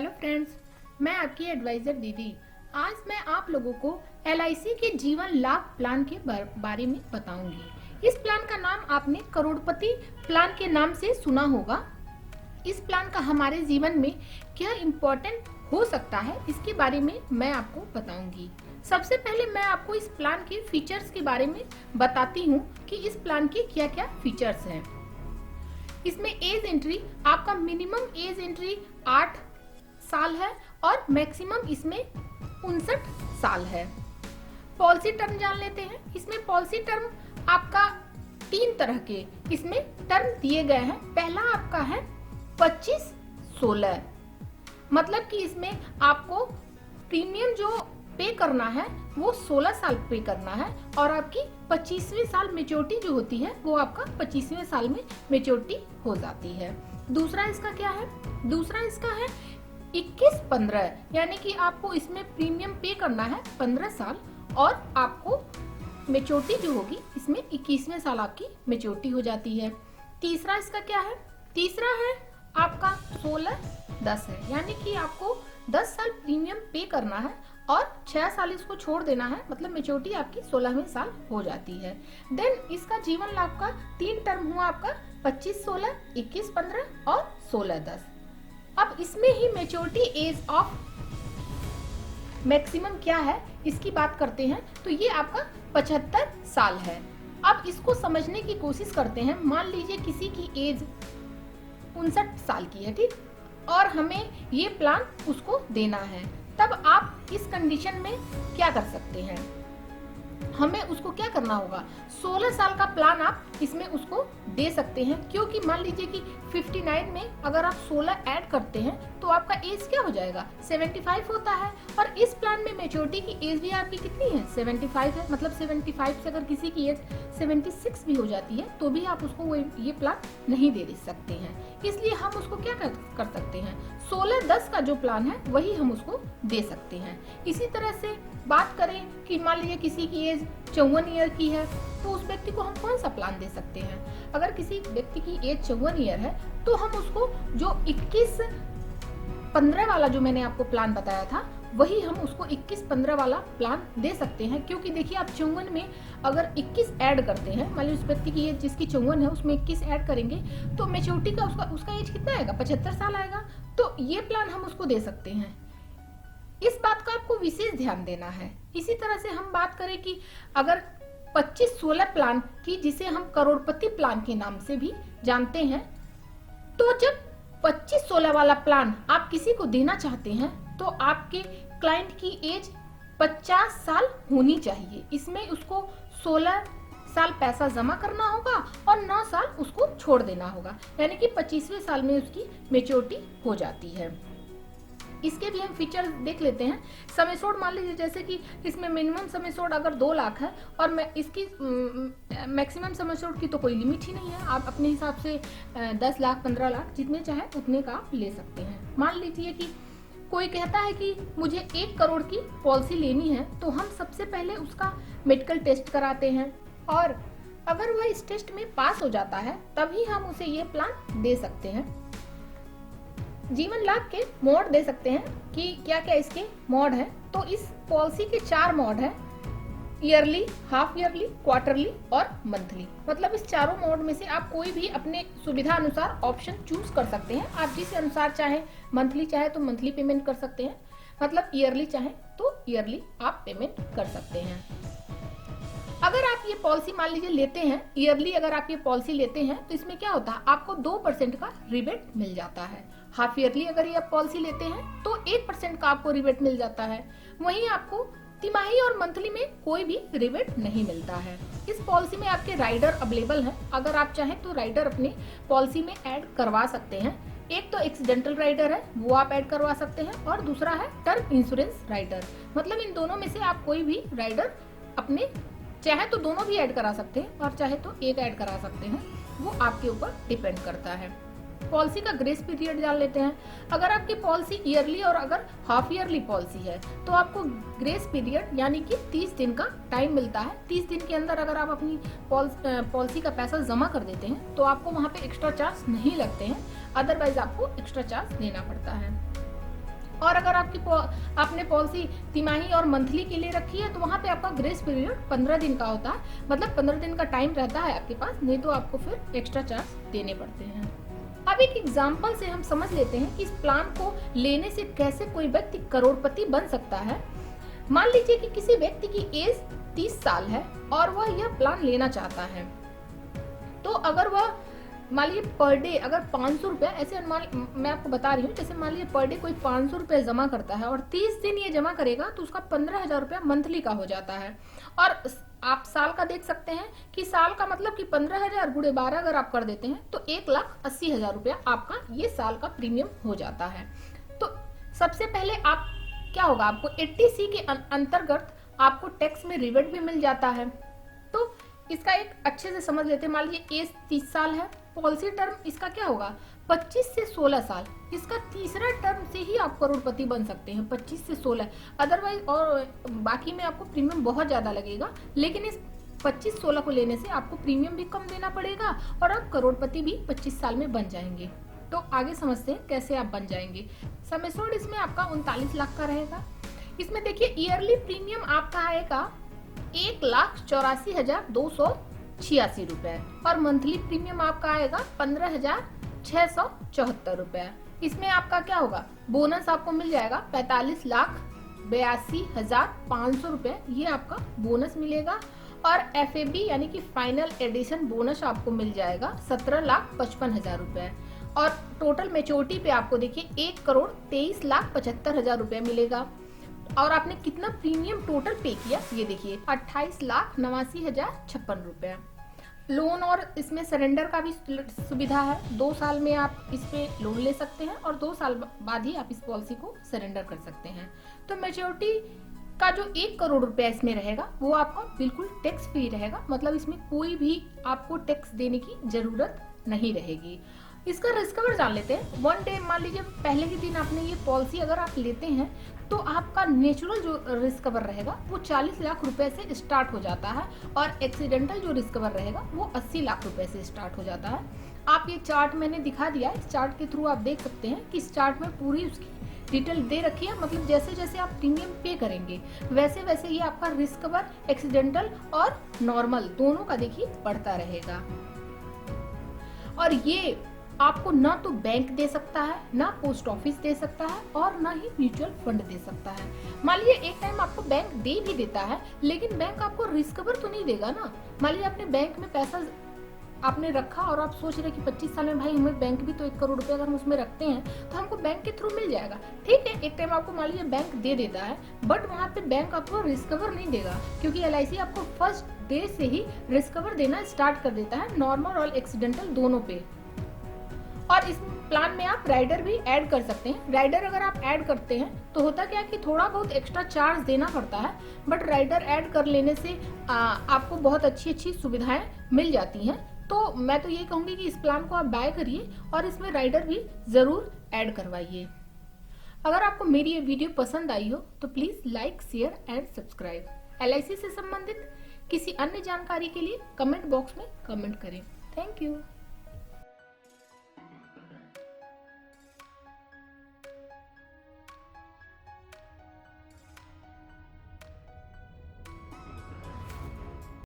Hello friends, मैं आपकी adviser दीदी। आज मैं आप लोगों को LIC के जीवन लाभ प्लान के बारे में बताऊंगी। इस प्लान का नाम आपने करोड़पति प्लान के नाम से सुना होगा। इस प्लान का हमारे जीवन में क्या इम्पोर्टेंट हो सकता है, इसके बारे में मैं आपको बताऊंगी। सबसे पहले मैं आपको इस प्लान के फीचर्स के बारे में बताती हूँ कि इस प्लान के क्या क्या फीचर्स हैं। इसमें एज एंट्री, आपका मिनिमम एज एंट्री 8 साल है और मैक्सिमम इसमें 59 साल है। पॉलिसी टर्म जान लेते हैं। इसमें पॉलिसी टर्म आपका 3 तरह के इसमें टर्म दिए गए हैं। पहला आपका है 25-16, मतलब कि इसमें आपको प्रीमियम जो पे करना है वो 16 साल पे करना है और आपकी 25वें साल मेच्योरिटी जो होती है वो आपका 25वें साल में मेच्योरिटी हो जाती है। दूसरा इसका क्या है? दूसरा इसका है 21-15, यानी कि आपको इसमें प्रीमियम पे करना है 15 साल और आपको मेच्योरिटी जो होगी इसमें 21वें साल आपकी मेच्योरिटी हो जाती है। तीसरा इसका क्या है? तीसरा है आपका 16-10 है, यानी कि आपको 10 साल प्रीमियम पे करना है और 6 साल इसको छोड़ देना है, मतलब मेच्योरिटी आपकी 16वें साल हो जाती है। देन इसका जीवन लाभ का 3 टर्म हुआ आपका 25-16, 21-15 और 16-10। अब इसमें ही मेच्योरिटी एज ऑफ मैक्सिमम क्या है इसकी बात करते हैं, तो ये आपका 75 साल है। अब इसको समझने की कोशिश करते हैं। मान लीजिए किसी की एज 59 साल की है, ठीक, और हमें ये प्लान उसको देना है, तब आप इस कंडीशन में क्या कर सकते हैं? हमें उसको क्या करना होगा? 16 साल का प्लान आप इसमें उसको दे सकते हैं, क्योंकि मान लीजिए कि 59 में अगर आप 16 ऐड करते हैं तो आपका एज क्या हो जाएगा? 75 होता है। और इस प्लान में मेच्योरिटी की एज भी आपकी कितनी है? 75 है। मतलब 75 से अगर किसी की एज 76 भी हो जाती है तो भी आप उसको ये प्लान नहीं दे सकते हैं। इसलिए हम उसको क्या कर सकते हैं? 16-10 का जो प्लान है वही हम उसको दे सकते हैं। इसी तरह से बात करें कि मान लीजिए किसी की एज 54 ईयर की है, तो उस व्यक्ति को हम कौन सा प्लान दे सकते हैं? अगर किसी व्यक्ति की एज 54 ईयर है तो हम उसको जो 21-15 वाला जो मैंने आपको प्लान बताया था वही हम उसको 21-15 वाला प्लान दे सकते हैं। क्योंकि देखिए आप 54 में अगर 21 ऐड करते हैं, मान लीजिए उस व्यक्ति की एज जिसकी 54 है उसमें 21 ऐड करेंगे तो मेच्योरिटी का उसका एज कितना आएगा? 75 साल आएगा। तो ये प्लान हम उसको दे सकते हैं। इस बात का आपको विशेष ध्यान देना है। इसी तरह से हम बात करें कि अगर 25-16 प्लान की, जिसे हम करोड़पति प्लान के नाम से भी जानते हैं, तो जब 25-16 वाला प्लान आप किसी को देना चाहते हैं तो आपके क्लाइंट की एज 50 साल होनी चाहिए। इसमें उसको 16 साल पैसा जमा करना होगा और 9 साल उसको छोड़ देना होगा, यानी कि 25वें साल में उसकी मेच्योरिटी हो जाती है। इसके भी हम फीचर देख लेते हैं। सम एश्योर्ड, मान लीजिए जैसे कि इसमें मिनिमम सम एश्योर्ड अगर 2 लाख है और मैं इसकी मैक्सिमम सम एश्योर्ड की तो कोई लिमिट ही नहीं है। आप अपने हिसाब से 10 लाख 15 लाख जितने चाहे उतने का आप ले सकते हैं। मान लीजिए कि कोई कहता है कि मुझे 1 करोड़ की पॉलिसी लेनी है, तो हम सबसे पहले उसका मेडिकल टेस्ट कराते हैं और अगर वह इस टेस्ट में पास हो जाता है तभी हम उसे ये प्लान दे सकते हैं। जीवन लाभ के मोड दे सकते हैं कि क्या क्या इसके मोड है। तो इस पॉलिसी के 4 मोड है: ईयरली, हाफ ईयरली, क्वार्टरली और मंथली। मतलब इस चारों मोड में से आप कोई भी अपने सुविधा अनुसार ऑप्शन चूज कर सकते हैं। आप जिस अनुसार चाहे, मंथली चाहे तो मंथली पेमेंट कर सकते हैं, मतलब ईयरली चाहे तो ईयरली आप पेमेंट कर सकते हैं। अगर आप ये पॉलिसी मान लीजिए लेते हैं ईयरली, अगर आप ये पॉलिसी लेते हैं तो इसमें क्या होता है? आपको 2% का रिबेट मिल जाता है। हाफ ईयरली अगर ये आप पॉलिसी लेते हैं तो 1% का आपको रिबेट मिल जाता है। वहीं आपको तिमाही और मंथली में कोई भी रिबेट नहीं मिलता है। इस पॉलिसी में आपके राइडर अवेलेबल है। अगर आप चाहें तो राइडर अपने पॉलिसी में ऐड करवा सकते हैं। एक तो एक्सीडेंटल राइडर है, वो आप ऐड करवा सकते हैं, और दूसरा है टर्म इंश्योरेंस राइडर। मतलब इन दोनों में से आप कोई भी राइडर अपने चाहे तो दोनों भी ऐड करा सकते हैं और चाहे तो एक ऐड करा सकते हैं, वो आपके ऊपर डिपेंड करता है। पॉलिसी का ग्रेस पीरियड जान लेते हैं। अगर आपकी पॉलिसी ईयरली और अगर हाफ ईयरली पॉलिसी है तो आपको ग्रेस पीरियड यानी कि 30 दिन का टाइम मिलता है। 30 दिन के अंदर अगर आप अपनी पॉलिसी का पैसा जमा कर देते हैं तो आपको वहाँ पे एक्स्ट्रा चार्ज नहीं लगते हैं, अदरवाइज आपको एक्स्ट्रा चार्ज देना पड़ता है। और अगर आपने पॉलिसी तिमाही और मंथली के लिए रखी है तो वहाँ पे आपका ग्रेस पीरियड 15 दिन का होता है, मतलब 15 दिन का टाइम रहता है आपके पास, नहीं तो आपको फिर एक्स्ट्रा चार्ज देने पड़ते हैं। अब एक एग्जाम्पल से हम समझ लेते हैं कि इस प्लान को लेने से कैसे कोई व्यक्ति करोड़पति बन सकता है। मान लीजिए कि किसी व्यक्ति की एज 30 साल है और वह यह प्लान लेना चाहता है, तो अगर वह मान लीजिए पर डे अगर 500 रुपये, ऐसे मैं आपको बता रही हूँ, जैसे मान लीजिए पर डे कोई 500 रुपये जमा करता है और 30 दिन ये जमा करेगा तो उसका 15,000 रुपया मंथली का हो जाता है। और आप साल का देख सकते हैं कि साल का मतलब कि 15,000 गुणे 12 अगर आप कर देते हैं तो 1,80,000 रुपया आपका ये साल का प्रीमियम हो जाता है। तो सबसे पहले आप क्या होगा, आपको 80C के अंतर्गत आपको टैक्स में रिबेट भी मिल जाता है। तो इसका एक अच्छे से समझ लेते हैं। मान लीजिए एज 30 साल है, पॉलिसी टर्म इसका क्या होगा 25 से 16 साल, इसका तीसरा टर्म से ही आप करोड़पति बन सकते हैं, 25 से 16। अदरवाइज और बाकी में आपको प्रीमियम बहुत ज्यादा लगेगा, लेकिन इस 25-16 को लेने से आपको प्रीमियम भी कम देना पड़ेगा और आप करोड़पति भी 25 साल में बन जाएंगे। तो आगे समझते हैं कैसे आप बन जाएंगे। सम एश्योर्ड इसमें आपका 39 लाख का रहेगा। इसमें देखिए ईयरली प्रीमियम आपका आएगा 1,84,286 रुपए और मंथली प्रीमियम आपका आएगा 15,674 रुपए। इसमें आपका क्या होगा, बोनस आपको मिल जाएगा 45,82,500 रुपए, ये आपका बोनस मिलेगा। और FAB यानी कि फाइनल एडिशन बोनस आपको मिल जाएगा 17,55,000 रुपए। और टोटल मेच्योरिटी पे आपको देखिए 1,23,75,000 रुपए मिलेगा। और आपने कितना प्रीमियम टोटल पे किया ये देखिए 28,89,056 रुपए। लोन और इसमें सरेंडर का भी सुविधा है, 2 साल में आप इस पे लोन ले सकते हैं और 2 साल बाद ही आप इस पॉलिसी को सरेंडर कर सकते हैं। तो मेच्योरिटी का जो 1 करोड़ रुपया इसमें रहेगा वो आपका बिल्कुल टैक्स फ्री रहेगा, मतलब इसमें कोई भी आपको टैक्स देने की जरूरत नहीं रहेगी। इसका रिस्क कवर जान लेते हैं। 1 डे मान लीजिए पहले के दिन आपने ये पॉलिसी अगर आप लेते हैं तो आपका नेचुरल जो रिस्क कवर रहेगा वो 40 लाख रुपए से स्टार्ट हो जाता है और एक्सीडेंटल जो रिस्क कवर रहेगा वो 80 लाख रुपए से स्टार्ट हो जाता है। आप ये चार्ट मैंने दिखा दिया, इस चार्ट के थ्रू आप देख सकते हैं कि इस चार्ट में पूरी उसकी डिटेल दे रखी है, मतलब जैसे जैसे आप प्रीमियम पे करेंगे वैसे वैसे ये आपका रिस्क कवर एक्सीडेंटल और नॉर्मल दोनों का देखिए बढ़ता रहेगा। और ये आपको ना तो बैंक दे सकता है, ना पोस्ट ऑफिस दे सकता है और ना ही म्यूचुअल फंड दे सकता है। मान लीजिए एक टाइम आपको बैंक दे भी देता है, लेकिन बैंक आपको रिस्क कवर तो नहीं देगा ना। मान लीजिए आपने बैंक में पैसा आपने रखा और आप सोच रहे कि 25 साल में भाई हमें बैंक भी तो 1 करोड़ रुपए अगर हम उसमें रखते हैं तो हमको बैंक के थ्रू मिल जाएगा। ठीक है, एक टाइम आपको मान लीजिए बैंक दे देता है, बट वहाँ पे बैंक आपको रिस्क कवर नहीं देगा, क्योंकि LIC आपको फर्स्ट डे से ही रिस्क कवर देना स्टार्ट कर देता है, नॉर्मल और एक्सीडेंटल दोनों पे। और इस प्लान में आप राइडर भी ऐड कर सकते हैं। राइडर अगर आप ऐड करते हैं तो होता क्या है कि थोड़ा बहुत एक्स्ट्रा चार्ज देना पड़ता है, बट राइडर ऐड कर लेने से आपको बहुत अच्छी सुविधाएं मिल जाती हैं। तो मैं तो ये कहूंगी कि इस प्लान को आप बाय करिए और इसमें राइडर भी जरूर ऐड करवाइए। अगर आपको मेरी ये वीडियो पसंद आई हो तो please like, share and subscribe. LIC से संबंधित किसी अन्य जानकारी के लिए कमेंट बॉक्स में कमेंट करें। Thank you.